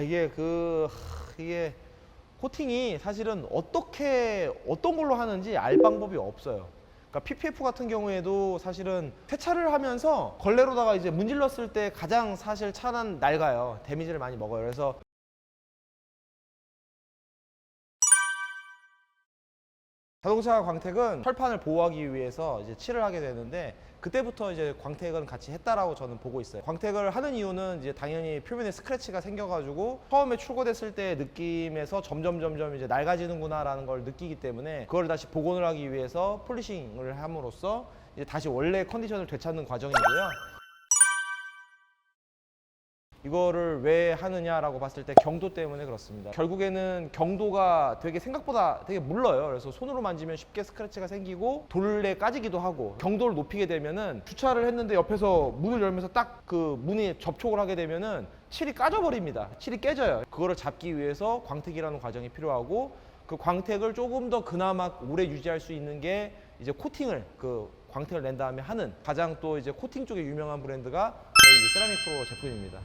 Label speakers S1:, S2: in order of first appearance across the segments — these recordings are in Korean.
S1: 이게 코팅이 사실은 어떤 걸로 하는지 알 방법이 없어요. 그러니까 PPF 같은 경우에도 사실은 세차를 하면서 걸레로다가 이제 문질렀을 때 가장 사실 차는 낡아요. 데미지를 많이 먹어요. 그래서 자동차 광택은 철판을 보호하기 위해서 이제 칠을 하게 되는데, 그때부터 이제 광택은 같이 했다라고 저는 보고 있어요. 광택을 하는 이유는 이제 당연히 표면에 스크래치가 생겨가지고 처음에 출고됐을 때 느낌에서 점점 이제 낡아지는구나라는 걸 느끼기 때문에, 그걸 다시 복원을 하기 위해서 폴리싱을 함으로써 이제 다시 원래 컨디션을 되찾는 과정이고요. 이거를 왜 하느냐라고 봤을 때 경도 때문에 그렇습니다. 결국에는 경도가 생각보다 되게 물러요. 그래서 손으로 만지면 쉽게 스크래치가 생기고 돌에 까지기도 하고, 경도를 높이게 되면은 주차를 했는데 옆에서 문을 열면서 딱 그 문이 접촉을 하게 되면은 칠이 까져버립니다. 칠이 깨져요. 그거를 잡기 위해서 광택이라는 과정이 필요하고, 그 광택을 조금 더 그나마 오래 유지할 수 있는 게 이제 코팅을, 광택을 낸 다음에 하는, 가장 또 이제 코팅 쪽에 유명한 브랜드가 저희 이제 세라믹 프로 제품입니다.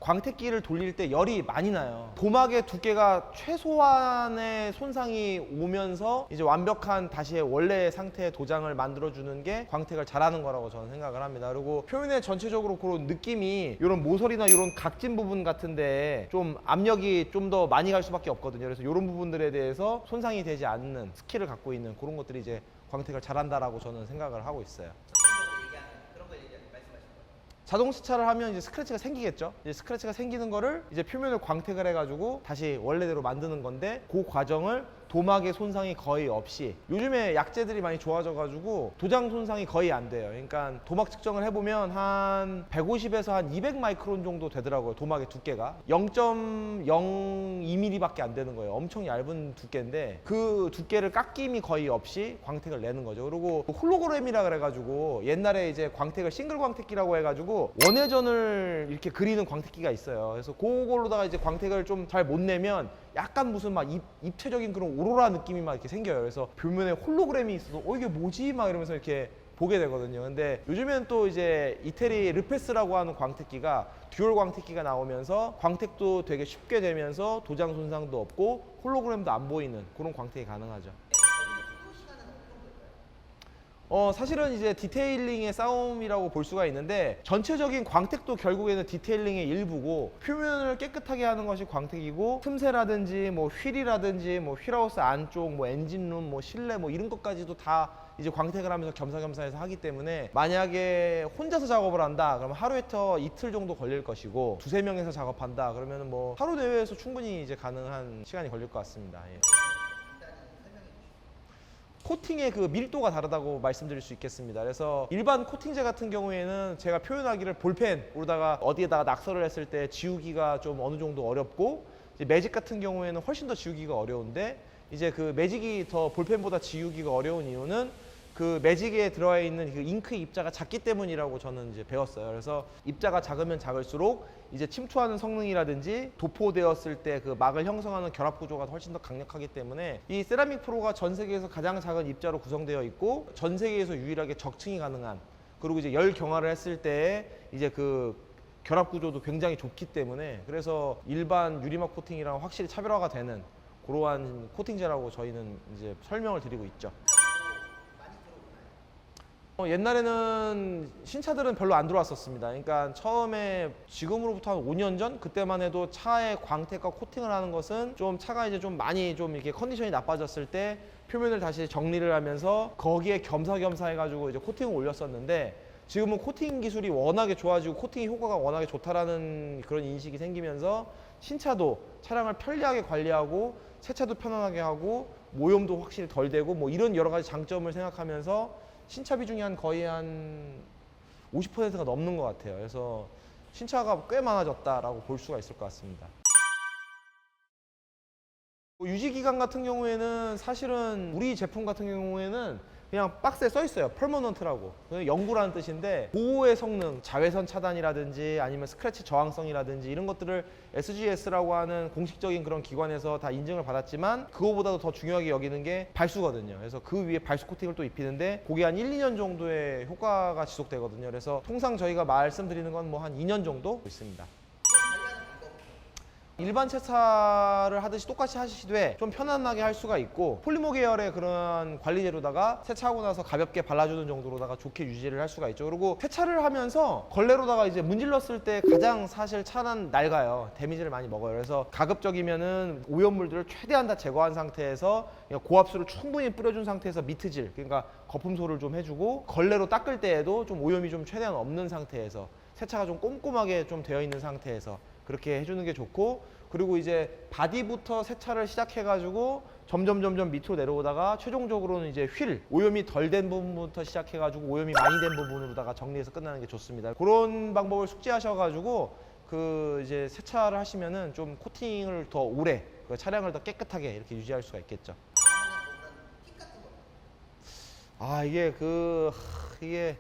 S1: 광택기를 돌릴 때 열이 많이 나요. 도막의 두께가 최소한의 손상이 오면서 이제 완벽한 다시 원래 상태의 도장을 만들어주는 게 광택을 잘하는 거라고 저는 생각을 합니다. 그리고 표면에 전체적으로 그런 느낌이, 이런 모서리나 이런 각진 부분 같은데 좀 압력이 좀 더 많이 갈 수밖에 없거든요. 그래서 이런 부분들에 대해서 손상이 되지 않는 스킬을 갖고 있는 그런 것들이 이제 광택을 잘한다라고 저는 생각을 하고 있어요. 자동차를 하면 이제 스크래치가 생기겠죠. 이제 스크래치가 생기는 거를 이제 표면을 광택을 해가지고 다시 원래대로 만드는 건데, 그 과정을 도막의 손상이 거의 없이, 요즘에 약재들이 많이 좋아져가지고 도장 손상이 거의 안 돼요. 그러니까 도막 측정을 해보면 한 150에서 한 200 마이크론 정도 되더라고요. 도막의 두께가 0.02mm밖에 안 되는 거예요. 엄청 얇은 두께인데 그 두께를 깎임이 거의 없이 광택을 내는 거죠. 그리고 홀로그램이라 그래가지고 옛날에 이제 광택을 싱글 광택기라고 해가지고 원회전을 이렇게 그리는 광택기가 있어요. 그래서 그걸로다가 이제 광택을 좀 잘 못 내면 약간 무슨 막 입체적인 그런 오로라 느낌이 막 이렇게 생겨요. 그래서 표면에 홀로그램이 있어서 이게 뭐지? 막 이러면서 이렇게 보게 되거든요. 근데 요즘엔 또 이제 이태리 르페스라고 하는 광택기가, 듀얼 광택기가 나오면서 광택도 되게 쉽게 되면서 도장 손상도 없고 홀로그램도 안 보이는 그런 광택이 가능하죠. 사실은 이제 디테일링의 싸움이라고 볼 수가 있는데, 전체적인 광택도 결국에는 디테일링의 일부고, 표면을 깨끗하게 하는 것이 광택이고, 틈새라든지 뭐 휠이라든지 뭐 휠하우스 안쪽, 뭐 엔진룸, 뭐 실내, 뭐 이런 것까지도 다 이제 광택을 하면서 겸사겸사해서 하기 때문에, 만약에 혼자서 작업을 한다 그러면 하루에터 이틀 정도 걸릴 것이고, 두세 명에서 작업한다 그러면 뭐 하루 내외에서 충분히 이제 가능한 시간이 걸릴 것 같습니다. 예. 코팅의 그 밀도가 다르다고 말씀드릴 수 있겠습니다. 그래서 일반 코팅제 같은 경우에는 제가 표현하기를 볼펜으로다가 어디에다가 낙서를 했을 때 지우기가 좀 어느 정도 어렵고, 이제 매직 같은 경우에는 훨씬 더 지우기가 어려운데, 이제 그 매직이 더 볼펜보다 지우기가 어려운 이유는 그 매직에 들어와 있는 그 잉크 입자가 작기 때문이라고 저는 이제 배웠어요. 그래서 입자가 작으면 작을수록 이제 침투하는 성능이라든지 도포되었을 때 그 막을 형성하는 결합 구조가 훨씬 더 강력하기 때문에, 이 세라믹 프로가 전 세계에서 가장 작은 입자로 구성되어 있고, 전 세계에서 유일하게 적층이 가능한, 그리고 이제 열 경화를 했을 때 이제 그 결합 구조도 굉장히 좋기 때문에, 그래서 일반 유리막 코팅이랑 확실히 차별화가 되는 그러한 코팅제라고 저희는 이제 설명을 드리고 있죠. 옛날에는 신차들은 별로 안 들어왔었습니다. 그러니까 처음에, 지금으로부터 한 5년 전 그때만 해도 차에 광택과 코팅을 하는 것은 좀 차가 이제 좀 많이 좀 이렇게 컨디션이 나빠졌을 때 표면을 다시 정리를 하면서 거기에 겸사겸사 해가지고 이제 코팅을 올렸었는데, 지금은 코팅 기술이 워낙에 좋아지고 코팅 효과가 워낙에 좋다라는 그런 인식이 생기면서 신차도 차량을 편리하게 관리하고 세차도 편안하게 하고 오염도 확실히 덜 되고 뭐 이런 여러 가지 장점을 생각하면서 신차 비중이 거의 한 50%가 넘는 것 같아요. 그래서 신차가 꽤 많아졌다라고 볼 수가 있을 것 같습니다. 유지 기간 같은 경우에는 사실은 우리 제품 같은 경우에는 그냥 박스에 써 있어요. 퍼머넌트라고. 영구라는 뜻인데 보호의 성능, 자외선 차단이라든지 아니면 스크래치 저항성이라든지 이런 것들을 SGS라고 하는 공식적인 그런 기관에서 다 인증을 받았지만 그거보다도 더 중요하게 여기는 게 발수거든요. 그래서 그 위에 발수 코팅을 또 입히는데 그게 한 1, 2년 정도의 효과가 지속되거든요. 그래서 통상 저희가 말씀드리는 건 뭐 한 2년 정도 있습니다. 일반 세차를 하듯이 똑같이 하시되 좀 편안하게 할 수가 있고 폴리머 계열의 그런 관리제로다가 세차하고 나서 가볍게 발라주는 정도로다가 좋게 유지를 할 수가 있죠. 그리고 세차를 하면서 걸레로다가 이제 문질렀을 때 가장 사실 차는 낡아요. 데미지를 많이 먹어요. 그래서 가급적이면은 오염물들을 최대한 다 제거한 상태에서 고압수를 충분히 뿌려준 상태에서 미트질, 그러니까 거품소를 좀 해주고 걸레로 닦을 때에도 좀 오염이 좀 최대한 없는 상태에서 세차가 좀 꼼꼼하게 좀 되어 있는 상태에서 그렇게 해주는 게 좋고, 그리고 이제 바디부터 세차를 시작해가지고 점점 밑으로 내려오다가 최종적으로는 이제 휠, 오염이 덜 된 부분부터 시작해가지고 오염이 많이 된 부분으로다가 정리해서 끝나는 게 좋습니다. 그런 방법을 숙지하셔가지고 그 이제 세차를 하시면은 좀 코팅을 더 오래, 그 차량을 더 깨끗하게 이렇게 유지할 수가 있겠죠. 이게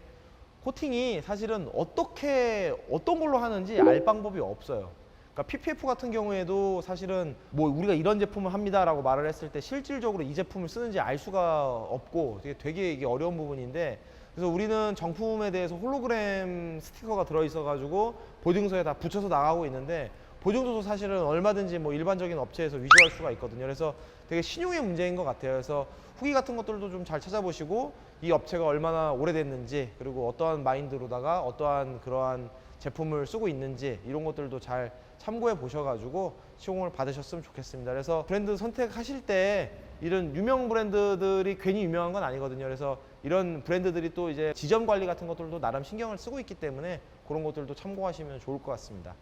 S1: 코팅이 사실은 어떤 걸로 하는지 알 방법이 없어요. 그러니까 PPF 같은 경우에도 사실은 뭐 우리가 이런 제품을 합니다라고 말을 했을 때 실질적으로 이 제품을 쓰는지 알 수가 없고 되게 이게 어려운 부분인데, 그래서 우리는 정품에 대해서 홀로그램 스티커가 들어있어가지고 보증서에 다 붙여서 나가고 있는데, 보증서도 사실은 얼마든지 뭐 일반적인 업체에서 위조할 수가 있거든요. 그래서 되게 신용의 문제인 것 같아요. 그래서 후기 같은 것들도 좀 잘 찾아보시고 이 업체가 얼마나 오래됐는지, 그리고 어떠한 마인드로다가 어떠한 그러한 제품을 쓰고 있는지 이런 것들도 잘 참고해 보셔가지고 시공을 받으셨으면 좋겠습니다. 그래서 브랜드 선택하실 때 이런 유명 브랜드들이 괜히 유명한 건 아니거든요. 그래서 이런 브랜드들이 또 이제 지점 관리 같은 것들도 나름 신경을 쓰고 있기 때문에 그런 것들도 참고하시면 좋을 것 같습니다.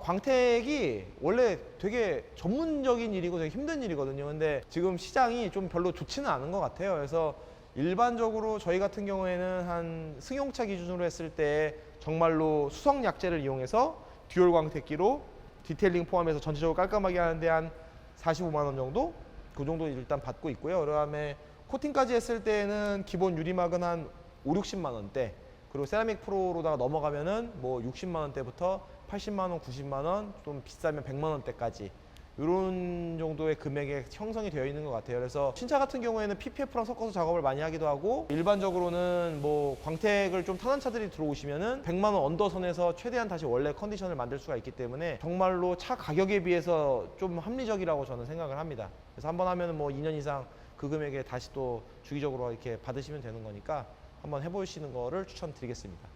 S1: 광택이 원래 되게 전문적인 일이고 되게 힘든 일이거든요. 근데 지금 시장이 좀 별로 좋지는 않은 것 같아요. 그래서 일반적으로 저희 같은 경우에는 한 승용차 기준으로 했을 때 정말로 수성 약재를 이용해서 듀얼 광택기로 디테일링 포함해서 전체적으로 깔끔하게 하는데 한 45만 원 정도? 그 정도 일단 받고 있고요. 그다음에 코팅까지 했을 때는 기본 유리막은 한 5, 60만 원대, 그리고 세라믹 프로로다가 넘어가면은 뭐 60만 원대부터 80만 원, 90만 원, 좀 비싸면 100만 원대까지 이런 정도의 금액에 형성이 되어 있는 것 같아요. 그래서 신차 같은 경우에는 PPF랑 섞어서 작업을 많이 하기도 하고, 일반적으로는 뭐 광택을 좀 타는 차들이 들어오시면은 100만 원 언더선에서 최대한 다시 원래 컨디션을 만들 수가 있기 때문에 정말로 차 가격에 비해서 좀 합리적이라고 저는 생각을 합니다. 그래서 한번 하면은 뭐 2년 이상 그 금액에 다시 또 주기적으로 이렇게 받으시면 되는 거니까 한번 해보시는 거를 추천드리겠습니다.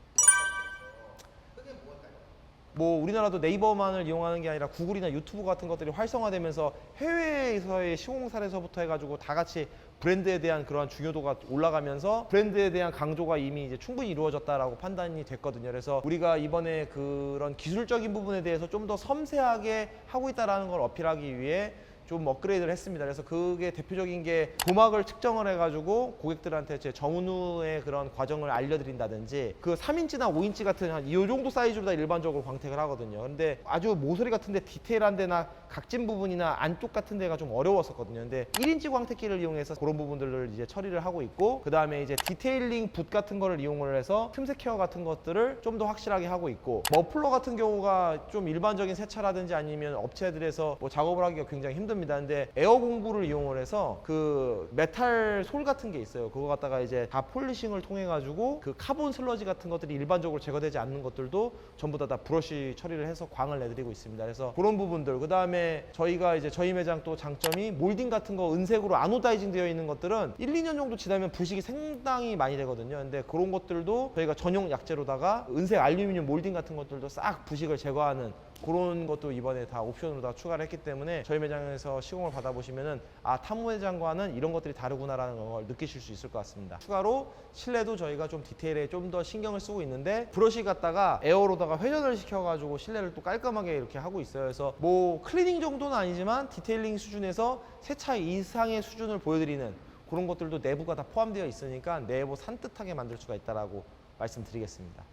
S1: 뭐 우리나라도 네이버만을 이용하는 게 아니라 구글이나 유튜브 같은 것들이 활성화되면서 해외에서의 시공 사례서부터 해가지고 다 같이 브랜드에 대한 그러한 중요도가 올라가면서 브랜드에 대한 강조가 이미 이제 충분히 이루어졌다라고 판단이 됐거든요. 그래서 우리가 이번에 그런 기술적인 부분에 대해서 좀 더 섬세하게 하고 있다라는 걸 어필하기 위해 좀 업그레이드를 했습니다. 그래서 그게 대표적인 게 도막을 측정을 해가지고 고객들한테 제 정훈우의 그런 과정을 알려드린다든지, 그 3인치나 5인치 같은 한 이 정도 사이즈로 다 일반적으로 광택을 하거든요. 근데 아주 모서리 같은데 디테일한 데나 각진 부분이나 안쪽 같은 데가 좀 어려웠었거든요. 근데 1인치 광택기를 이용해서 그런 부분들을 이제 처리를 하고 있고, 그 다음에 이제 디테일링 붓 같은 거를 이용을 해서 틈새 케어 같은 것들을 좀 더 확실하게 하고 있고, 머플러 같은 경우가 좀 일반적인 세차라든지 아니면 업체들에서 뭐 작업을 하기가 굉장히 힘듭니다. 근데 에어 공구를 이용을 해서 그 메탈 솔 같은 게 있어요. 그거 갖다가 이제 다 폴리싱을 통해 가지고 그 카본 슬러지 같은 것들이 일반적으로 제거되지 않는 것들도 전부 다 브러쉬 처리를 해서 광을 내드리고 있습니다. 그래서 그런 부분들, 그 다음에 저희가 이제 저희 매장 또 장점이 몰딩 같은 거 은색으로 아노다이징 되어 있는 것들은 1, 2년 정도 지나면 부식이 상당히 많이 되거든요. 근데 그런 것들도 저희가 전용 약재로다가 은색 알루미늄 몰딩 같은 것들도 싹 부식을 제거하는 그런 것도 이번에 다 옵션으로 다 추가를 했기 때문에 저희 매장에서 시공을 받아보시면은 탐무 매장과는 이런 것들이 다르구나라는 걸 느끼실 수 있을 것 같습니다. 추가로 실내도 저희가 좀 디테일에 좀 더 신경을 쓰고 있는데, 브러쉬 갖다가 에어로다가 회전을 시켜가지고 실내를 또 깔끔하게 이렇게 하고 있어요. 그래서 뭐 클리닝 정도는 아니지만 디테일링 수준에서 세차 이상의 수준을 보여드리는 그런 것들도 내부가 다 포함되어 있으니까 내부 산뜻하게 만들 수가 있다라고 말씀드리겠습니다.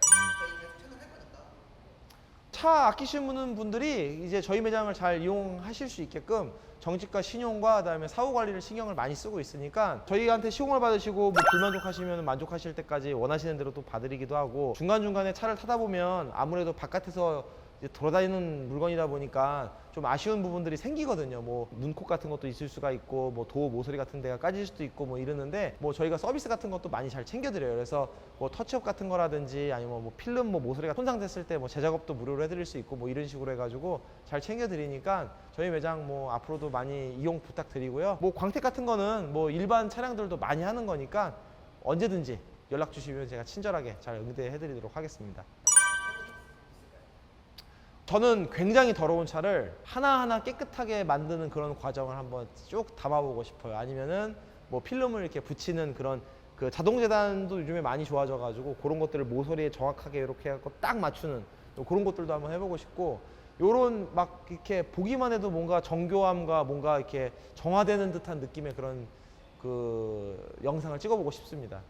S1: 차 아끼시는 분들이 이제 저희 매장을 잘 이용하실 수 있게끔 정직과 신용과 그다음에 사후 관리를 신경을 많이 쓰고 있으니까 저희한테 시공을 받으시고 뭐 불만족하시면 만족하실 때까지 원하시는 대로 또 봐드리기도 하고, 중간중간에 차를 타다 보면 아무래도 바깥에서 이제 돌아다니는 물건이다 보니까 좀 아쉬운 부분들이 생기거든요. 뭐 눈콕 같은 것도 있을 수가 있고, 뭐 도어 모서리 같은 데가 까질 수도 있고 뭐 이러는데, 뭐 저희가 서비스 같은 것도 많이 잘 챙겨드려요. 그래서 뭐 터치업 같은 거라든지 아니면 뭐 필름 뭐 모서리가 손상됐을 때 뭐 재작업도 무료로 해드릴 수 있고 뭐 이런 식으로 해가지고 잘 챙겨드리니까 저희 매장 뭐 앞으로도 많이 이용 부탁드리고요. 뭐 광택 같은 거는 뭐 일반 차량들도 많이 하는 거니까 언제든지 연락 주시면 제가 친절하게 잘 응대해드리도록 하겠습니다. 저는 굉장히 더러운 차를 하나하나 깨끗하게 만드는 그런 과정을 한번 쭉 담아보고 싶어요. 아니면은 뭐 필름을 이렇게 붙이는 그런 그 자동 재단도 요즘에 많이 좋아져 가지고 그런 것들을 모서리에 정확하게 이렇게 해갖고 딱 맞추는 그런 것들도 한번 해보고 싶고, 요런 막 이렇게 보기만 해도 뭔가 정교함과 뭔가 이렇게 정화되는 듯한 느낌의 그런 그 영상을 찍어보고 싶습니다.